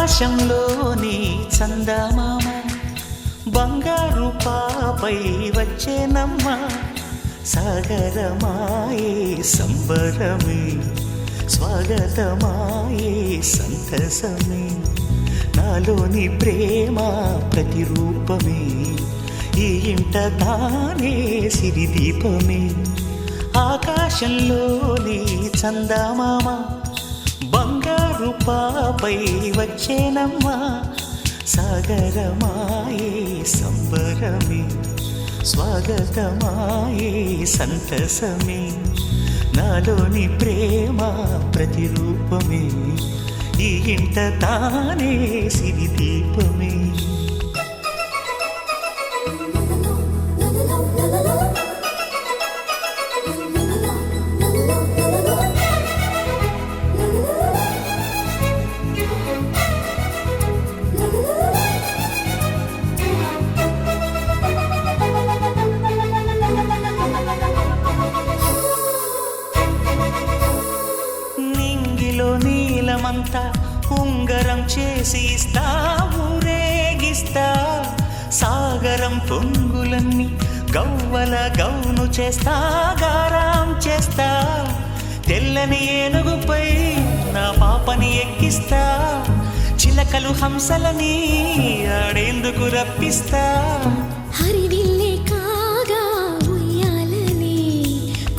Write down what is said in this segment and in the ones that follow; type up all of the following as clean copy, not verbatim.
ఆకాశంలోని చందమామ బంగారు పాపై వచ్చేనమ్మ సాగరమాయే సంబరమే స్వాగతమాయే సంతసమే నాలోని ప్రేమ ప్రతిరూపమే ఈ ఇంట తానే సిరిదీపమే ఆకాశంలోని చందమామ బంగారు పాపై వచ్చేనమ్మా సాగరమాయే సంబరమే స్వాగతమాయే సంతసమే నాలోని ప్రేమ ప్రతిరూపమే ఈ ఇంట తానే సిరిదీపమే నీలమంతా ఉంగరం చేసి ఇస్తా ఊరేగిస్తా సాగరం పొంగులన్నీ గవ్వల గౌను చేస్తా గారాం చేస్తా తెల్లని ఏనుగుపై నా పాపని ఎక్కిస్తా చిలకలు హంసలని ఆడేందుకు రప్పిస్తా హరివిల్లే కాగా ఉయ్యాలనే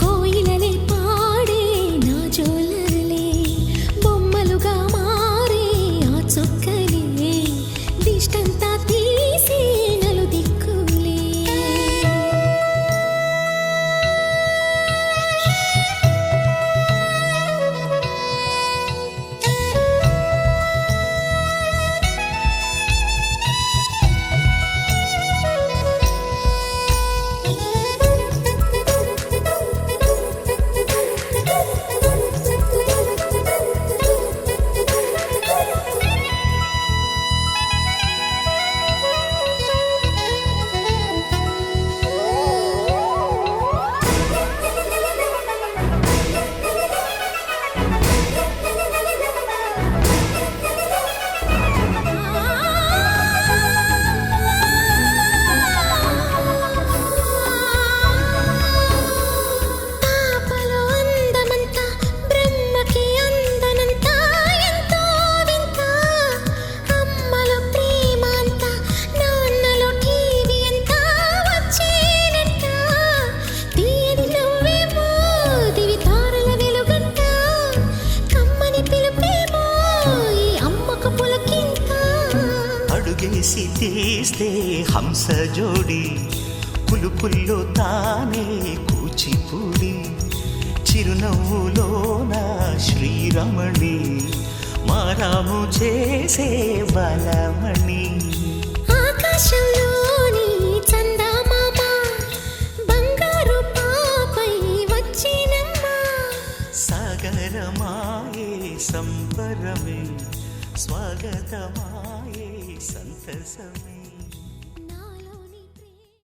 కోయిలనే పాడే నా జోలలే బొమ్మలుగా మారే ఆ చొక్కలే దిష్టంతా తీసి నలు దిక్కులే అడుగేసి తీస్తే హంస జోడి పులుపుల్లో తానే కూచిపూడి చిరునవ్వులోన శ్రీరమణి మారాము చేసే బలమణి ఆకాశంలోని చందమామ బంగారు పాపై వచ్చినమ్మా సాగరమాయే సంబరమే స్వాగతమాయే సంతసమే